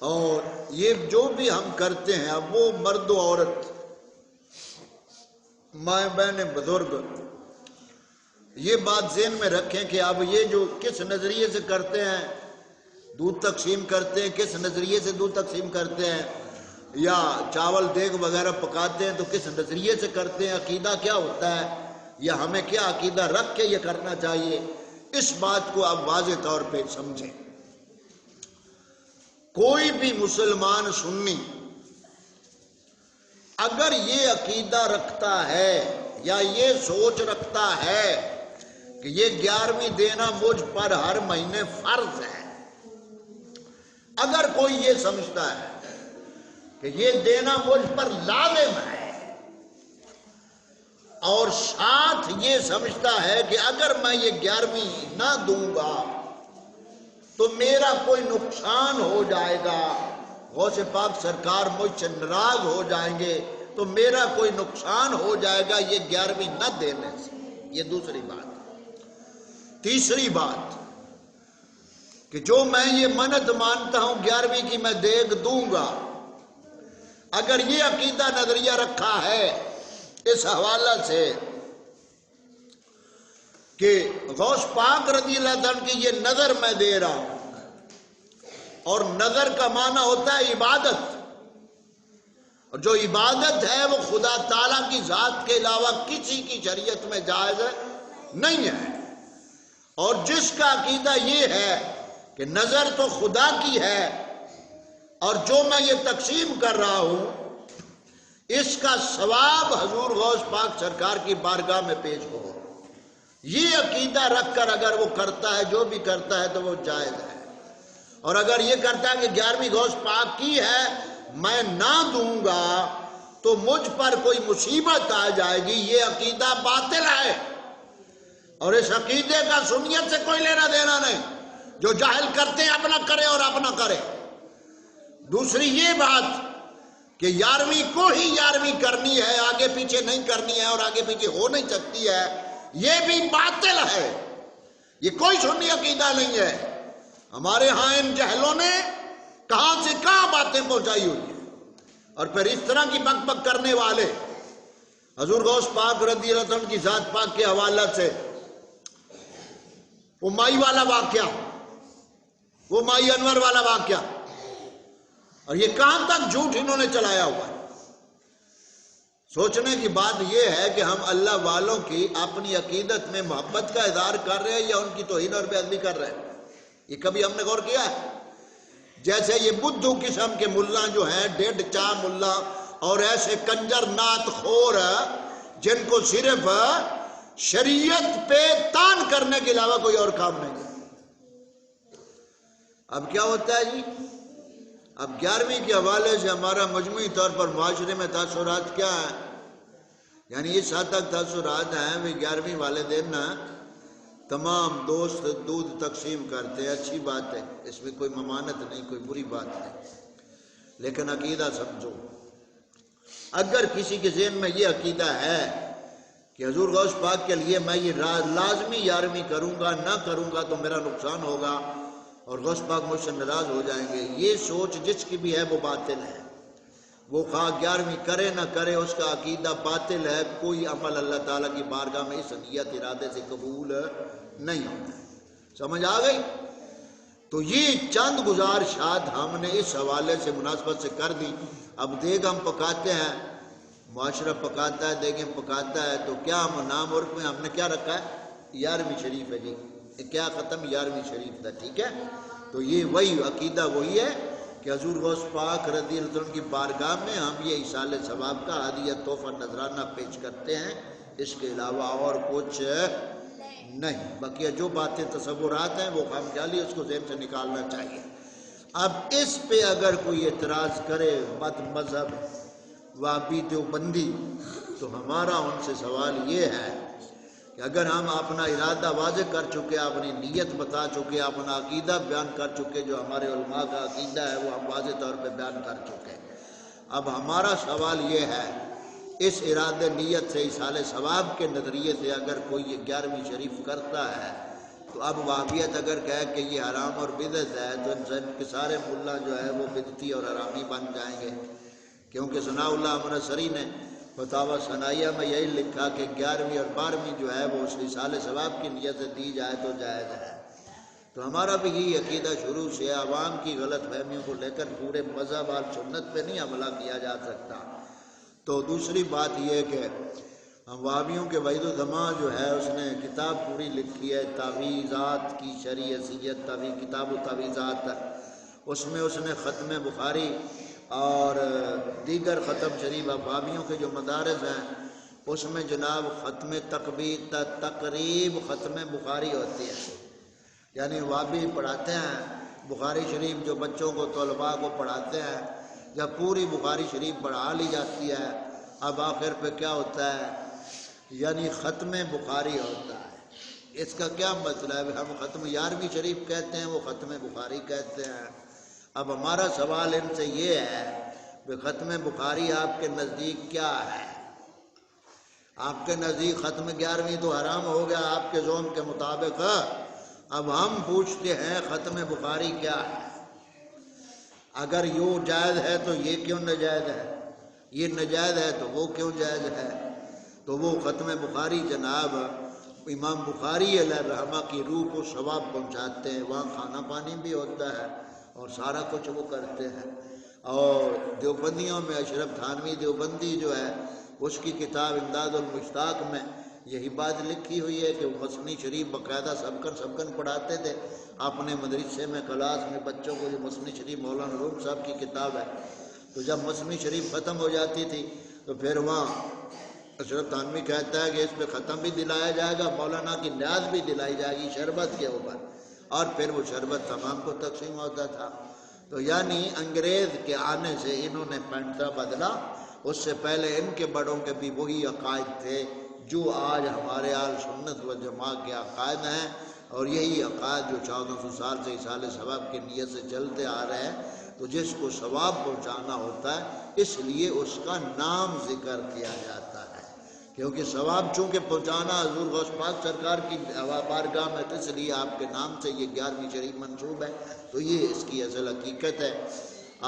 اور یہ جو بھی ہم کرتے ہیں اب وہ مرد و عورت، مائیں بہنیں بزرگ، یہ بات ذہن میں رکھیں کہ اب یہ جو کس نظریے سے کرتے ہیں دودھ تقسیم کرتے ہیں، کس نظریے سے دودھ تقسیم کرتے ہیں، یا چاول دیگ وغیرہ پکاتے ہیں تو کس نظریے سے کرتے ہیں، عقیدہ کیا ہوتا ہے، یا ہمیں کیا عقیدہ رکھ کے یہ کرنا چاہیے، اس بات کو اب واضح طور پہ سمجھیں۔ کوئی بھی مسلمان سنی اگر یہ عقیدہ رکھتا ہے یا یہ سوچ رکھتا ہے کہ یہ 11ویں دینا مجھ پر ہر مہینے فرض ہے، اگر کوئی یہ سمجھتا ہے کہ یہ دینا مجھ پر لازم ہے، اور ساتھ یہ سمجھتا ہے کہ اگر میں یہ 11ویں نہ دوں گا تو میرا کوئی نقصان ہو جائے گا، غوث پاک سرکار مجھ سے ناراض ہو جائیں گے تو میرا کوئی نقصان ہو جائے گا یہ 11ویں نہ دینے سے، یہ دوسری بات۔ تیسری بات کہ جو میں یہ منت مانتا ہوں 11ویں کی میں دیگ دوں گا، اگر یہ عقیدہ نظریہ رکھا ہے اس حوالہ سے کہ غوث پاک رضی اللہ عنہ کی یہ نظر میں دے رہا ہوں، اور نظر کا معنی ہوتا ہے عبادت، اور جو عبادت ہے وہ خدا تعالیٰ کی ذات کے علاوہ کسی کی شریعت میں جائز نہیں ہے۔ اور جس کا عقیدہ یہ ہے کہ نظر تو خدا کی ہے اور جو میں یہ تقسیم کر رہا ہوں اس کا ثواب حضور غوث پاک سرکار کی بارگاہ میں پیش ہو، یہ عقیدہ رکھ کر اگر وہ کرتا ہے جو بھی کرتا ہے تو وہ جائز ہے۔ اور اگر یہ کرتا ہے کہ 11ویں غوث پاک کی ہے میں نہ دوں گا تو مجھ پر کوئی مصیبت آ جائے گی، یہ عقیدہ باطل ہے اور اس عقیدے کا سنیت سے کوئی لینا دینا نہیں۔ جو جاہل کرتے ہیں اپنا کرے اور اپنا کرے۔ دوسری یہ بات کہ 11ویں کو ہی 11ویں کرنی ہے، آگے پیچھے نہیں کرنی ہے اور آگے پیچھے ہو نہیں سکتی ہے، یہ بھی باطل ہے، یہ کوئی سنی عقیدہ نہیں ہے۔ ہمارے ہاں ان جہلوں نے کہاں سے کہاں باتیں پہنچائی ہوئی ہیں، اور پھر اس طرح کی بک بک کرنے والے حضور غوث پاک رضی اللہ عنہ کی ذات پاک کے حوالہ سے وہ مائی والا واقعہ، وہ مائی انور والا واقعہ، اور یہ کہاں تک جھوٹ انہوں نے چلایا ہوا ہے۔ سوچنے کی بات یہ ہے کہ ہم اللہ والوں کی اپنی عقیدت میں محبت کا اظہار کر رہے ہیں یا ان کی توہین اور بے ادبی کر رہے ہیں، یہ کبھی ہم نے غور کیا ہے؟ جیسے یہ بدھو قسم کے ملا جو ہیں، ڈیڈ چاہ ملا اور ایسے کنجر نات خور جن کو صرف شریعت پہ تان کرنے کے علاوہ کوئی اور کام نہیں ہے۔ اب کیا ہوتا ہے جی؟ اب 11ویں کے حوالے سے ہمارا مجموعی طور پر معاشرے میں تاثرات کیا ہیں؟ یعنی اس حد تک تاثرات ہیں کہ 11ویں والے دن تمام دوست دودھ تقسیم کرتے ہیں، اچھی بات ہے، اس میں کوئی ممانت نہیں، کوئی بری بات نہیں، لیکن عقیدہ سمجھو۔ اگر کسی کے ذہن میں یہ عقیدہ ہے کہ حضور غوث پاک کے لیے میں یہ لازمی 11ویں کروں گا، نہ کروں گا تو میرا نقصان ہوگا اور غوث پاک مجھ سے ناراض ہو جائیں گے، یہ سوچ جس کی بھی ہے وہ باطل ہے۔ وہ خواہ 11ویں کرے نہ کرے، اس کا عقیدہ باطل ہے، کوئی عمل اللہ تعالیٰ کی بارگاہ میں اس نیت ارادے سے قبول نہیں ہوتا ہے۔ سمجھ آ گئی؟ تو یہ چند گزارشات ہم نے اس حوالے سے مناسبت سے کر دی۔ اب دیگ ہم پکاتے ہیں، معاشرہ پکاتا ہے، دیگیں پکاتا ہے، تو کیا ہم نام عرف میں ہم نے کیا رکھا ہے؟ 11ویں شریف ہے جی، کیا ختم 11ویں شریف تھا، ٹھیک ہے؟ تو یہ وہی عقیدہ وہی ہے کہ حضور غوث پاک رضی اللہ عنہ کی بارگاہ میں ہم یہ ایصال ثواب کا ہدیہ تحفہ نذرانہ پیش کرتے ہیں، اس کے علاوہ اور کچھ نہیں۔ بقیہ جو باتیں تصورات ہیں وہ خامخیالی اس کو ذہن سے نکالنا چاہیے۔ اب اس پہ اگر کوئی اعتراض کرے مت مذہب وہابی دیوبندی، تو ہمارا ان سے سوال یہ ہے کہ اگر ہم اپنا ارادہ واضح کر چکے، اپنی نیت بتا چکے، اپنا عقیدہ بیان کر چکے، جو ہمارے علماء کا عقیدہ ہے وہ ہم واضح طور پہ بیان کر چکے، اب ہمارا سوال یہ ہے اس ارادے نیت سے ایصال ثواب کے نظریے سے اگر کوئی یہ 11ویں شریف کرتا ہے تو اب وہابیت اگر کہے کہ یہ حرام اور بدعت ہے تو ان کے سارے ملا جو ہے وہ بدعتی اور حرامی بن جائیں گے، کیونکہ ثناء اللہ امرتسری نے فتاوی ثنائیہ میں یہی لکھا کہ 11ویں اور 12ویں جو ہے وہ اس ایصال ثواب کی نیت سے دی جائے تو جائز ہے۔ تو ہمارا بھی یہی عقیدہ شروع سے عوام کی غلط فہمیوں کو لے کر پورے مذہب اور سنت پہ نہیں عملہ کیا جا سکتا۔ تو دوسری بات یہ کہ وہابیوں کے وحید الزماں جو ہے اس نے کتاب پوری لکھی ہے تعویذات کی شرعی حیثیت، کتاب و تعویذات، اس میں اس نے ختم بخاری اور دیگر ختم شریف وہابیوں کے جو مدارس ہیں اس میں جناب ختم تقریب ختم بخاری ہوتی ہے، یعنی وہابی پڑھاتے ہیں بخاری شریف جو بچوں کو طلباء کو پڑھاتے ہیں، جب پوری بخاری شریف پڑھا لی جاتی ہے اب آخر پہ کیا ہوتا ہے، یعنی ختم بخاری ہوتا ہے۔ اس کا کیا مطلب ہے؟ ہم ختم 11ویں شریف کہتے ہیں، وہ ختم بخاری کہتے ہیں۔ اب ہمارا سوال ان سے یہ ہے کہ ختم بخاری آپ کے نزدیک کیا ہے؟ آپ کے نزدیک ختم 11ویں تو حرام ہو گیا آپ کے ذوق کے مطابق، اب ہم پوچھتے ہیں ختم بخاری کیا ہے؟ اگر یہ جائز ہے تو یہ کیوں ناجائز ہے، یہ ناجائز ہے تو وہ کیوں جائز ہے؟ تو وہ ختم بخاری جناب امام بخاری علیہ الرحمہ کی روح کو ثواب پہنچاتے ہیں، وہاں کھانا پانی بھی ہوتا ہے اور سارا کچھ وہ کرتے ہیں۔ اور دیوبندیوں میں اشرف تھانوی دیوبندی جو ہے اس کی کتاب امداد المشتاق میں یہی بات لکھی ہوئی ہے کہ وہ مثنی شریف باقاعدہ سبکن پڑھاتے تھے اپنے مدرسے میں کلاس میں بچوں کو. جو مثنی شریف مولانا روم صاحب کی کتاب ہے، تو جب مثنی شریف ختم ہو جاتی تھی تو پھر وہاں اشرف تھانوی کہتا ہے کہ اس پہ ختم بھی دلایا جائے گا، مولانا کی نیاز بھی دلائی جائے گی شربت کے اوپر، اور پھر وہ شربت تمام کو تقسیم ہوتا تھا. تو یعنی انگریز کے آنے سے انہوں نے پنڈتا بدلا، اس سے پہلے ان کے بڑوں کے بھی وہی عقائد تھے جو آج ہمارے اہل سنت و جماعت کے عقائد ہیں، اور یہی عقائد جو 1400 سال سے ایصال ثواب کی نیت سے چلتے آ رہے ہیں. تو جس کو ثواب پہنچانا ہوتا ہے اس لیے اس کا نام ذکر کیا جاتا ہے، کیونکہ ثواب چونکہ پہنچانا حضور غوث پاک سرکار کی بارگاہ میں، اس لیے آپ کے نام سے یہ 11ویں شریف منسوب ہے. تو یہ اس کی اصل حقیقت ہے.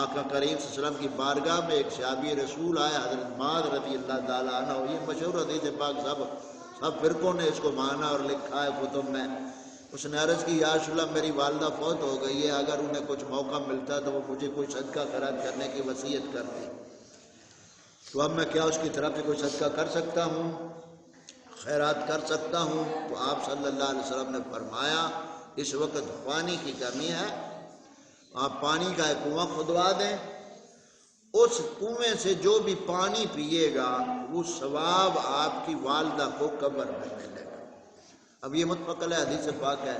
آقا کریم صلی اللہ علیہ وسلم کی بارگاہ میں ایک صحابی رسول آیا حضرت معاذ رضی اللہ تعالیٰ عنہ. یہ مشہور حدیث پاک سب فرقوں نے اس کو مانا اور لکھا ہے کتب میں. اس نے عرض کی یا رسول اللہ میری والدہ فوت ہو گئی ہے، اگر انہیں کچھ موقع ملتا تو وہ مجھے کوئی صدقہ خیرات کرنے کی وصیت کرتی، تو اب میں کیا اس کی طرف سے کوئی صدقہ کر سکتا ہوں، خیرات کر سکتا ہوں؟ تو آپ صلی اللہ علیہ وسلم نے فرمایا اس وقت پانی کی کمی ہے، آپ پانی کا ایک کنواں کھدوا دیں، اس کنویں سے جو بھی پانی پیے گا وہ ثواب آپ کی والدہ کو قبر میں ملے گا. اب یہ متفقل حدیث پاک ہے.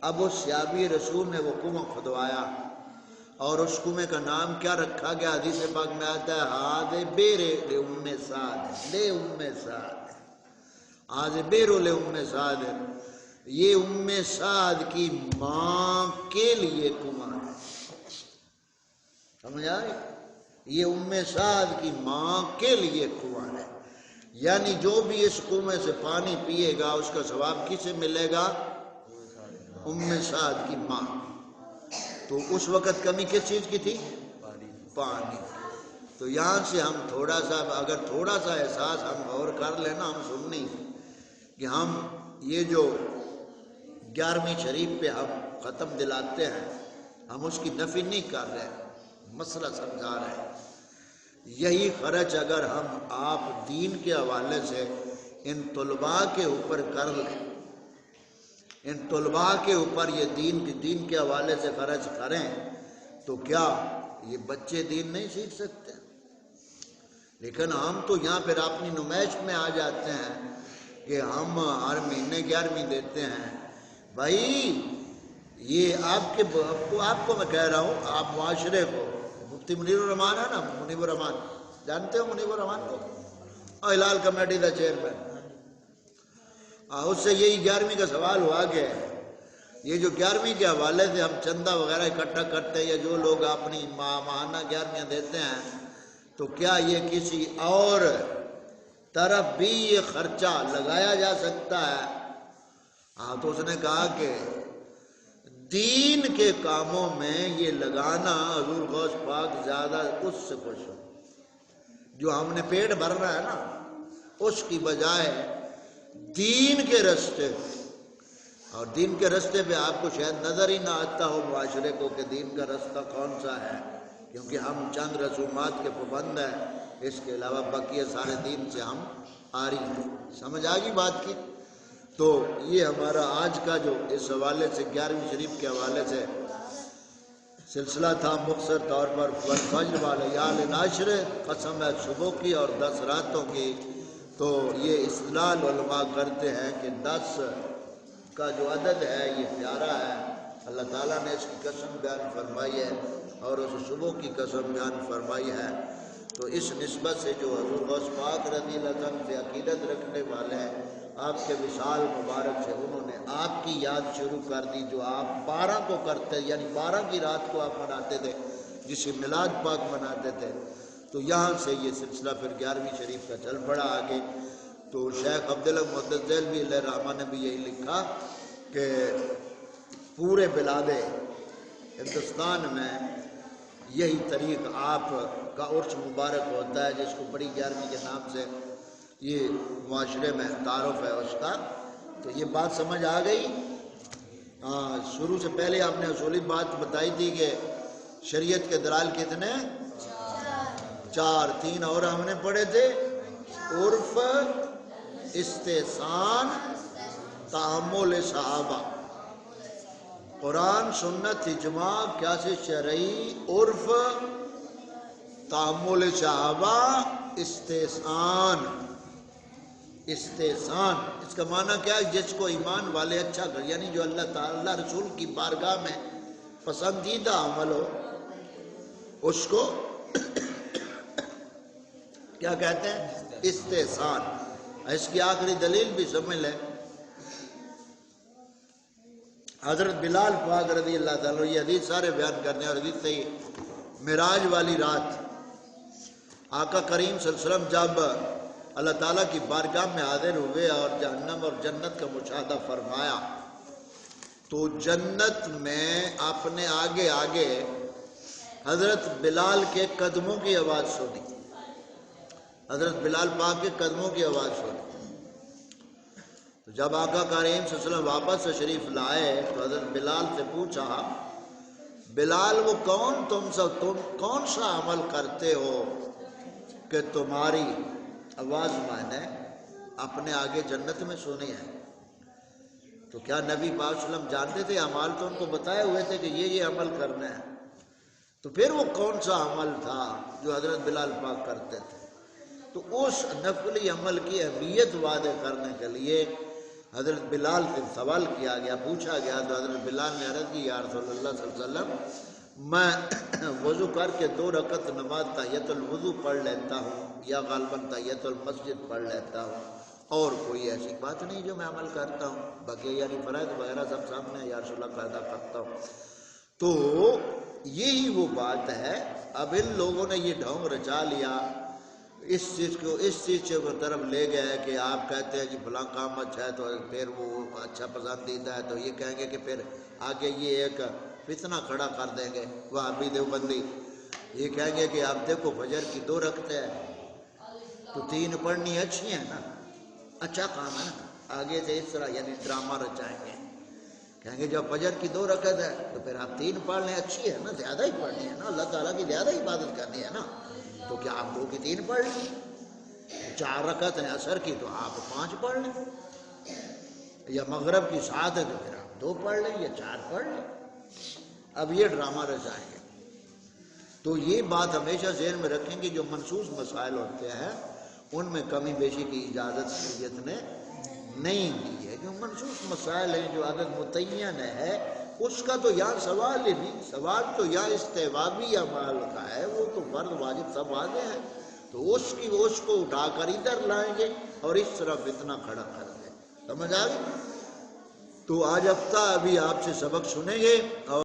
اب اس صحابی رسول نے وہ کنواں کھدوایا، اور اس کنویں کا نام کیا رکھا گیا؟ حدیث پاک میں آتا ہے ہاد بیرے لے ام سعد، لے ام سعد، ہاد بیرو لے ام سعد. یہ ام سعد کی ماں کے لیے کنواں ہے، سمجھ آئے؟ یہ ام سعد کی ماں کے لیے کنواں ہے، یعنی جو بھی اس کنویں سے پانی پیے گا اس کا ثواب کسے ملے گا؟ ام سعد کی ماں. تو اس وقت کمی کس چیز کی تھی؟ پانی. تو یہاں سے ہم تھوڑا سا اگر تھوڑا سا احساس ہم غور کر لینا ہم سننی کہ ہم یہ جو 11ویں شریف پہ ہم ختم دلاتے ہیں ہم اس کی نفی نہیں کر رہے، مسئلہ سمجھا رہے ہیں. یہی خرچ اگر ہم آپ دین کے حوالے سے ان طلباء کے اوپر کر لیں، ان طلباء کے اوپر یہ دین کے حوالے سے خرچ کریں، تو کیا یہ بچے دین نہیں سیکھ سکتے؟ لیکن ہم تو یہاں پھر اپنی نمائش میں آ جاتے ہیں کہ ہم ہر مہینے 11ویں دیتے ہیں. بھائی یہ آپ کو میں کہہ رہا ہوں، آپ معاشرے کو، مفتی منیر الرحمان ہے نا، منیب الرحمان جانتے ہو منیب الرحمان کو، اور ہلال کمیٹی کا چیئرمین، اس سے یہی 11ویں کا سوال ہوا کہ یہ جو 11ویں کے حوالے سے ہم چندہ وغیرہ اکٹھا کرتے ہیں یا جو لوگ اپنی ماہانہ 11ویں دیتے ہیں، تو کیا یہ کسی اور طرف بھی یہ خرچہ لگایا جا سکتا ہے؟ تو اس نے کہا کہ دین کے کاموں میں یہ لگانا حضور غوث پاک زیادہ اس سے خوش ہو، جو ہم نے پیٹ بھرنا ہے نا اس کی بجائے دین کے رستے، اور دین کے رستے پہ آپ کو شاید نظر ہی نہ آتا ہو معاشرے کو کہ دین کا رستہ کون سا ہے، کیونکہ ہم چند رسومات کے پابند ہیں، اس کے علاوہ بقیہ سارے دین سے ہم آری ہیں. سمجھ آ گئی بات کی؟ تو یہ ہمارا آج کا جو اس حوالے سے 11ویں شریف کے حوالے سے سلسلہ تھا، مختصر طور پر فجر والیال عشر، قسم ہے صبح کی اور 10 راتوں کی. تو یہ استدلال علماء کرتے ہیں کہ 10 کا جو عدد ہے یہ پیارا ہے، اللہ تعالیٰ نے اس کی قسم بیان فرمائی ہے اور اس صبح کی قسم بیان فرمائی ہے. تو اس نسبت سے جو حضور غوث پاک رضی اللہ عنہ سے عقیدت رکھنے والے ہیں، آپ کے وصال مبارک سے انہوں نے آپ کی یاد شروع کر دی جو آپ 12 کو کرتے، یعنی 12 کی رات کو آپ مناتے تھے جسے میلاد پاک مناتے تھے. تو یہاں سے یہ سلسلہ پھر 11ویں شریف کا چل پڑا آگے. تو شیخ عبداللہ محدث دہلوی علیہ الرحمٰن نے بھی یہی لکھا کہ پورے بلاد ہندوستان میں یہی طریق آپ کا عرس مبارک ہوتا ہے جس کو بڑی 11ویں کے نام سے یہ معاشرے میں تعارف ہے اس کا. تو یہ بات سمجھ آ گئی؟ شروع سے پہلے آپ نے اصولی بات بتائی تھی کہ شریعت کے دلائل کتنے؟ 4. 3 اور ہم نے پڑھے تھے، عرف، استحسان، تحمل صحابہ. قرآن، سنت، اجماع، قیاس شرعی، عرف، تحمل صحابہ، استحسان. استحسان اس کا معنی کیا ہے؟ جس کو ایمان والے اچھا کر، یعنی جو اللہ تعالیٰ رسول کی بارگاہ میں پسندیدہ عمل ہو اس کو کیا کہتے ہیں؟ استحسان. اس کی آخری دلیل بھی سمجھ لیں. حضرت بلال پاک رضی اللہ تعالیٰ، یہ حدیث سارے بیان کرنے ہیں اور حدیث صحیح. معراج والی رات آقا کریم صلی اللہ علیہ وسلم جب اللہ تعالیٰ کی بارگاہ میں حاضر ہوئے اور جہنم اور جنت کا مشاہدہ فرمایا تو جنت میں اپنے آگے آگے حضرت بلال کے قدموں کی آواز سنی. حضرت بلال پاک کے قدموں کی آواز سنی. تو جب آقا کریم صلی اللہ علیہ وسلم واپس تشریف لائے تو حضرت بلال سے پوچھا، بلال وہ تم کون سا عمل کرتے ہو کہ تمہاری آواز میں نے اپنے آگے جنت میں سنی ہے؟ تو کیا نبی پاک صلی اللہ علیہ وسلم جانتے تھے؟ اعمال تو ان کو بتائے ہوئے تھے کہ یہ عمل کرنا ہے. تو پھر وہ کون سا عمل تھا جو حضرت بلال پاک کرتے تھے؟ تو اس نفلی عمل کی اہمیت واضح کرنے کے لیے حضرت بلال سے سوال کیا گیا، پوچھا گیا. تو حضرت بلال نے عرض کی، یا رسول اللہ صلی اللہ علیہ وسلم، میں وضو کر کے 2 رکعت نماز تحیۃ الوضو پڑھ لیتا ہوں یا غالباً تحیۃ المسجد پڑھ لیتا ہوں، اور کوئی ایسی بات نہیں جو میں عمل کرتا ہوں. باقی یعنی فرائض وغیرہ سب سامنے ہے، یا رسول اللہ قاعدہ کرتا ہوں. تو یہی وہ بات ہے. اب ان لوگوں نے یہ ڈھونگ رچا لیا، اس چیز کے طرف لے گئے کہ آپ کہتے ہیں جی فلاں کام اچھا ہے تو پھر وہ اچھا پسندیدہ ہے، تو یہ کہیں گے کہ پھر آگے یہ ایک فتنہ کھڑا کر دیں گے وہابی دیوبندی. یہ کہیں گے کہ آپ دیکھو فجر کی 2 رکعتیں ہیں تو 3 پڑھنی اچھی ہیں نا، اچھا کام ہے نا. آگے سے اس طرح یعنی ڈرامہ رچائیں گے، کہیں گے جب فجر کی 2 رکعت ہے تو پھر آپ 3 پڑھ لیں، اچھی ہے نا، زیادہ ہی پڑھنی ہے نا، اللہ تعالیٰ کی زیادہ عبادت کرنی ہے نا. تو کیا آپ 2 کی 3 پڑھ لیں؟ 4 رکعت ہیں عصر کی تو آپ 5 پڑھ لیں، یا مغرب کی 7 ہے تو پھر آپ 2 پڑھ لیں یا 4 پڑھ لیں. اب یہ ڈرامہ رچائیں گے. تو یہ بات ہمیشہ ذہن میں رکھیں کہ جو منسوخ مسائل ہوتے ہیں ان میں کمی بیشی کی اجازت شریعت نے نہیں دی ہے. جو منسوخ مسائل ہیں، جو عدد متعین ہے، اس کا تو یہاں سوال ہی نہیں. سوال تو یہاں استحبابی اعمال کا ہے، وہ تو فرض واجب سب واضح ہے. تو اس کو اٹھا کر ادھر لائیں گے اور اس طرح فتنہ کھڑا کر دیں. سمجھ آ گئی؟ تو آج ہفتہ ابھی آپ سے سبق سنیں گے اور